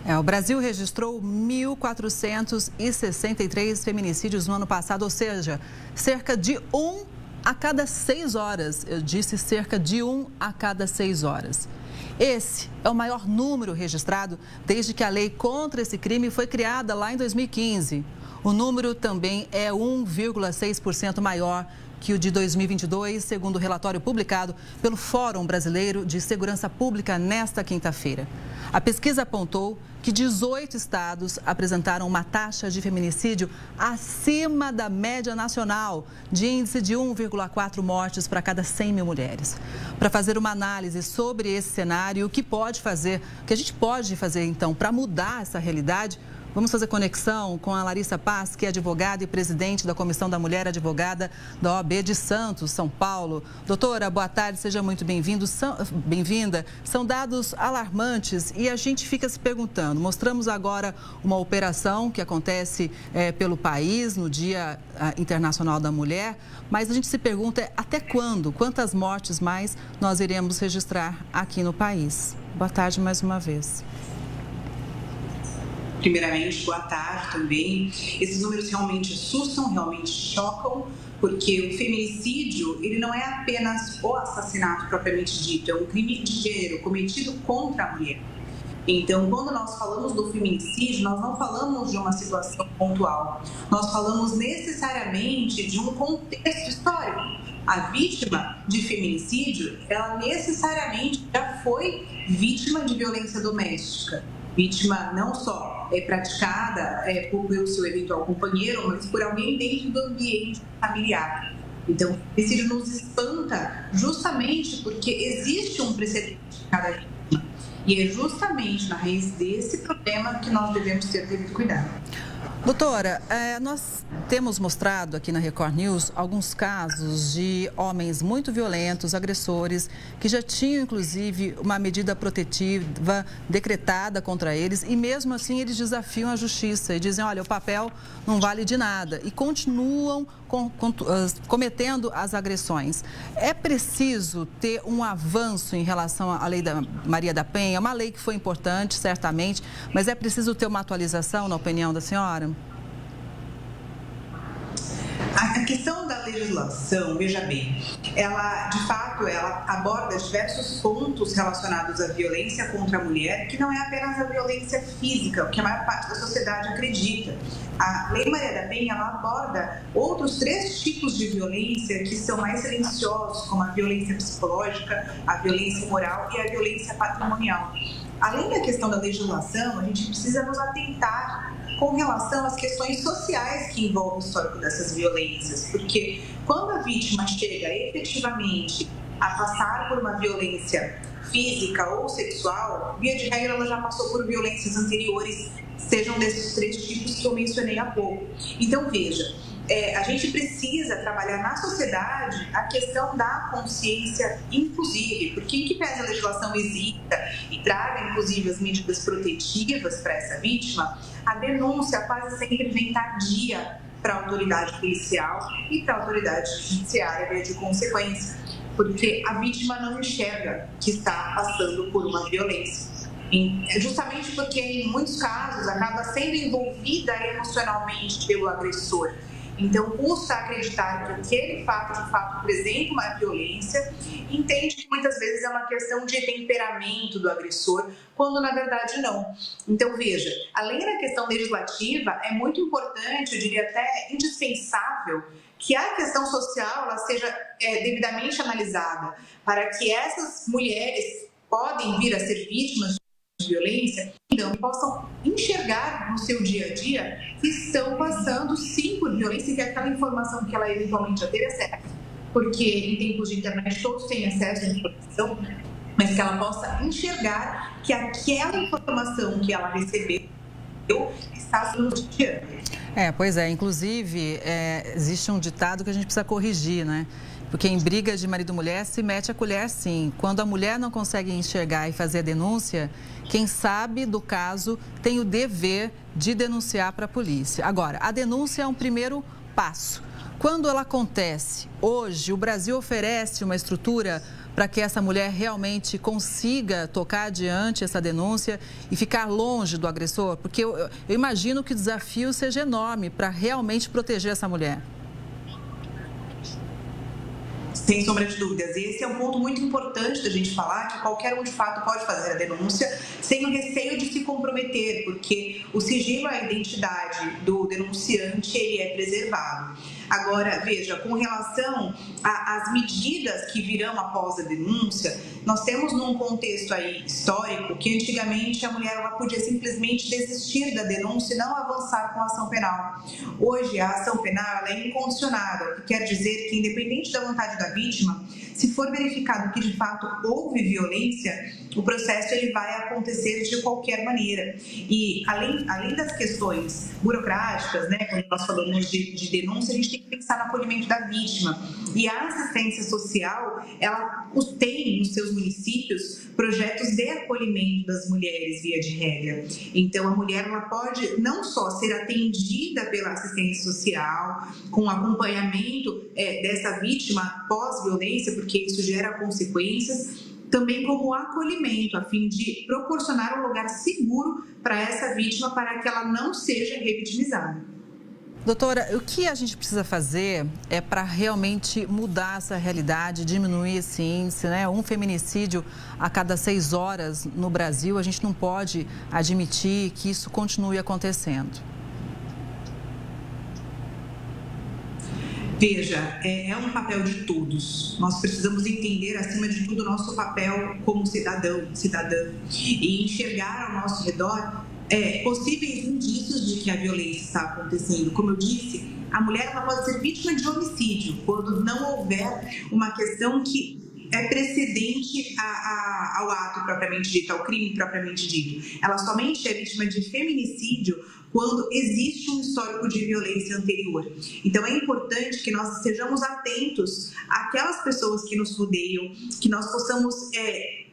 O Brasil registrou 1.463 feminicídios no ano passado, ou seja, cerca de 1 a cada 6 horas. Eu disse cerca de 1 a cada 6 horas. Esse é o maior número registrado desde que a lei contra esse crime foi criada lá em 2015. O número também é 1,6% maior que o de 2022, segundo o relatório publicado pelo Fórum Brasileiro de Segurança Pública nesta quinta-feira. A pesquisa apontou que 18 estados apresentaram uma taxa de feminicídio acima da média nacional, de índice de 1,4 mortes para cada 100 mil mulheres. Para fazer uma análise sobre esse cenário, o que a gente pode fazer então para mudar essa realidade, vamos fazer conexão com a Larissa Paz, que é advogada e presidente da Comissão da Mulher Advogada da OAB de Santos, São Paulo. Doutora, boa tarde, seja muito bem-vinda. São dados alarmantes e a gente fica se perguntando. Mostramos agora uma operação que acontece pelo país no Dia Internacional da Mulher, mas a gente se pergunta até quando, quantas mortes mais nós iremos registrar aqui no país. Boa tarde mais uma vez. Primeiramente, boa tarde também. Esses números realmente assustam, realmente chocam, porque o feminicídio, ele não é apenas o assassinato propriamente dito, é um crime de gênero cometido contra a mulher. Então, quando nós falamos do feminicídio, nós não falamos de uma situação pontual, nós falamos necessariamente de um contexto histórico. A vítima de feminicídio, ela necessariamente já foi vítima de violência doméstica. Vítima não só praticada pelo seu eventual companheiro, mas por alguém dentro do ambiente familiar. Então, o feminicídio nos espanta justamente porque existe um precedente de cada vítima. E é justamente na raiz desse problema que nós devemos ter devido cuidado. Doutora, nós temos mostrado aqui na Record News alguns casos de homens muito violentos, agressores, que já tinham, inclusive, uma medida protetiva decretada contra eles e, mesmo assim, eles desafiam a justiça e dizem, olha, o papel não vale de nada e continuam cometendo as agressões. É preciso ter um avanço em relação à lei da Maria da Penha, uma lei que foi importante, certamente, mas é preciso ter uma atualização, na opinião da senhora? A questão da legislação, veja bem, ela, de fato, ela aborda diversos pontos relacionados à violência contra a mulher, que não é apenas a violência física, o que a maior parte da sociedade acredita. A Lei Maria da Penha, ela aborda outros 3 tipos de violência que são mais silenciosos, como a violência psicológica, a violência moral e a violência patrimonial. Além da questão da legislação, a gente precisa nos atentar com relação às questões sociais que envolvem o histórico dessas violências, porque quando a vítima chega efetivamente a passar por uma violência física ou sexual, via de regra ela já passou por violências anteriores, sejam desses 3 tipos que eu mencionei há pouco. Então, veja, a gente precisa trabalhar na sociedade a questão da consciência inclusive, porque em que pese a legislação exista e traga, inclusive, as medidas protetivas para essa vítima, a denúncia quase sempre vem tardia para a autoridade policial e para a autoridade judiciária de consequência, porque a vítima não enxerga que está passando por uma violência. Justamente porque, em muitos casos, acaba sendo envolvida emocionalmente pelo agressor. Então, custa acreditar que aquele fato, de fato, apresenta uma violência, entende que muitas vezes é uma questão de temperamento do agressor, quando na verdade não. Então, veja, além da questão legislativa, é muito importante, eu diria até indispensável, que a questão social ela seja devidamente analisada, para que essas mulheres podem vir a ser vítimas de violência, então possam enxergar no seu dia a dia que estão passando sim por violência e que aquela informação que ela eventualmente já teve acesso, porque em tempos de internet todos têm acesso à informação, mas que ela possa enxergar que aquela informação que ela recebeu está sendo cotidiana. Pois é, inclusive existe um ditado que a gente precisa corrigir, né? Porque em briga de marido e mulher se mete a colher sim. Quando a mulher não consegue enxergar e fazer a denúncia, quem sabe do caso tem o dever de denunciar para a polícia. Agora, a denúncia é um primeiro passo. Quando ela acontece, hoje o Brasil oferece uma estrutura para que essa mulher realmente consiga tocar adiante essa denúncia e ficar longe do agressor? Porque eu imagino que o desafio seja enorme para realmente proteger essa mulher. Sem sombra de dúvidas. Esse é um ponto muito importante da gente falar, que qualquer um de fato pode fazer a denúncia sem o receio de se comprometer, porque o sigilo, a identidade do denunciante, ele é preservado. Agora, veja, com relação às medidas que virão após a denúncia, nós temos num contexto aí histórico que antigamente a mulher ela podia simplesmente desistir da denúncia e não avançar com a ação penal. Hoje, a ação penal ela é incondicionada, o que quer dizer que, independente da vontade da vítima, se for verificado que de fato houve violência, o processo ele vai acontecer de qualquer maneira. E além das questões burocráticas, né, quando nós falamos de denúncia, a gente tem que pensar no acolhimento da vítima. E a assistência social, ela tem nos seus municípios projetos de acolhimento das mulheres via de regra. Então, a mulher ela pode não só ser atendida pela assistência social, com acompanhamento dessa vítima pós-violência, porque isso gera consequências, também como acolhimento, a fim de proporcionar um lugar seguro para essa vítima, para que ela não seja revitimizada. Doutora, o que a gente precisa fazer é para realmente mudar essa realidade, diminuir esse índice, né? Um feminicídio a cada 6 horas no Brasil, a gente não pode admitir que isso continue acontecendo. Veja, é um papel de todos. Nós precisamos entender, acima de tudo, o nosso papel como cidadã, e enxergar ao nosso redor possíveis indícios de que a violência está acontecendo. Como eu disse, a mulher ela pode ser vítima de homicídio quando não houver uma questão que é precedente ao ato propriamente dito, ao crime propriamente dito. Ela somente é vítima de feminicídio quando existe um histórico de violência anterior. Então, é importante que nós estejamos atentos àquelas pessoas que nos rodeiam, que nós possamos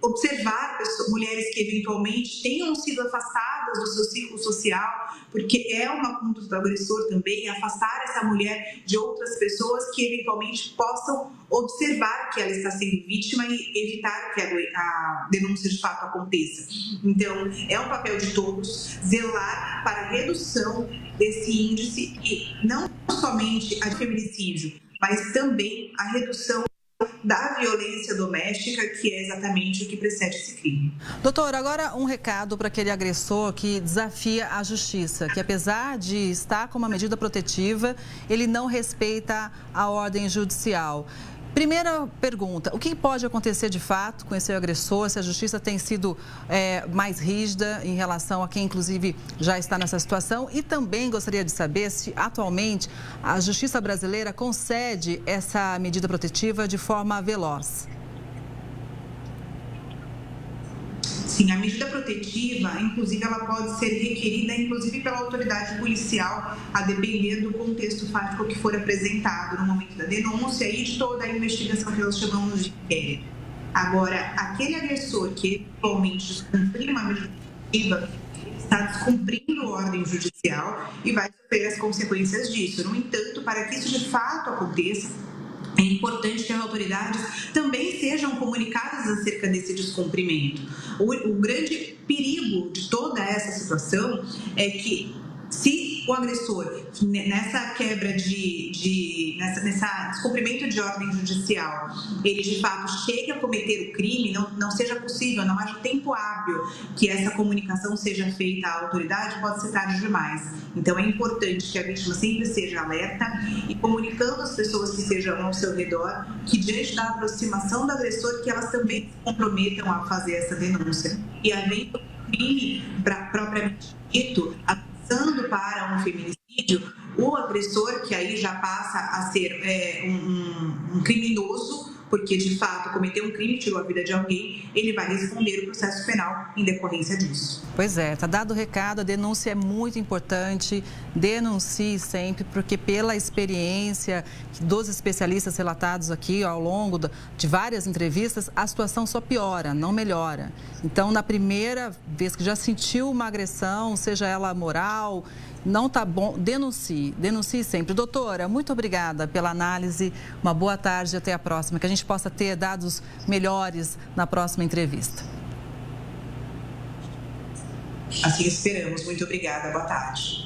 observar mulheres que eventualmente tenham sido afastadas do seu círculo social, porque é uma conduta do agressor também, afastar essa mulher de outras pessoas que eventualmente possam observar que ela está sendo vítima e evitar que a denúncia de fato aconteça. Então, é um papel de todos zelar para a redução desse índice e não somente a de feminicídio, mas também a redução da violência doméstica, que é exatamente o que precede esse crime. Doutora, agora um recado para aquele agressor que desafia a justiça, que apesar de estar com uma medida protetiva, ele não respeita a ordem judicial. Primeira pergunta, o que pode acontecer de fato com esse agressor, se a justiça tem sido mais rígida em relação a quem, inclusive, já está nessa situação? E também gostaria de saber se, atualmente, a justiça brasileira concede essa medida protetiva de forma veloz. Sim, a medida protetiva, inclusive, ela pode ser requerida, inclusive, pela autoridade policial, a depender do contexto fático que for apresentado no momento da denúncia e de toda a investigação que nós chamamos de inquérito. Agora, aquele agressor que atualmente descumpriu uma medida protetiva está descumprindo ordem judicial e vai sofrer as consequências disso. No entanto, para que isso de fato aconteça, é importante que as autoridades também sejam comunicadas acerca desse descumprimento. O grande perigo de toda essa situação é que, se o agressor, nessa quebra nessa descumprimento de ordem judicial, ele de fato chegue a cometer o crime, não seja possível, não haja tempo hábil que essa comunicação seja feita à autoridade, pode ser tarde demais. Então, é importante que a vítima sempre seja alerta e comunicando às pessoas que estejam ao seu redor que, diante da aproximação do agressor, que elas também se comprometam a fazer essa denúncia. E havendo crime propriamente dito, avançando para um feminicídio, o agressor, que aí já passa a ser um criminoso, porque de fato cometeu um crime, tirou a vida de alguém, ele vai responder o processo penal em decorrência disso. Pois é, está dado o recado, a denúncia é muito importante, denuncie sempre, porque pela experiência dos especialistas relatados aqui ao longo de várias entrevistas, a situação só piora, não melhora. Então, na primeira vez que já sentiu uma agressão, seja ela moral, Não está bom, denuncie sempre. Doutora, muito obrigada pela análise, uma boa tarde e até a próxima, que a gente possa ter dados melhores na próxima entrevista. Assim esperamos. Muito obrigada. Boa tarde.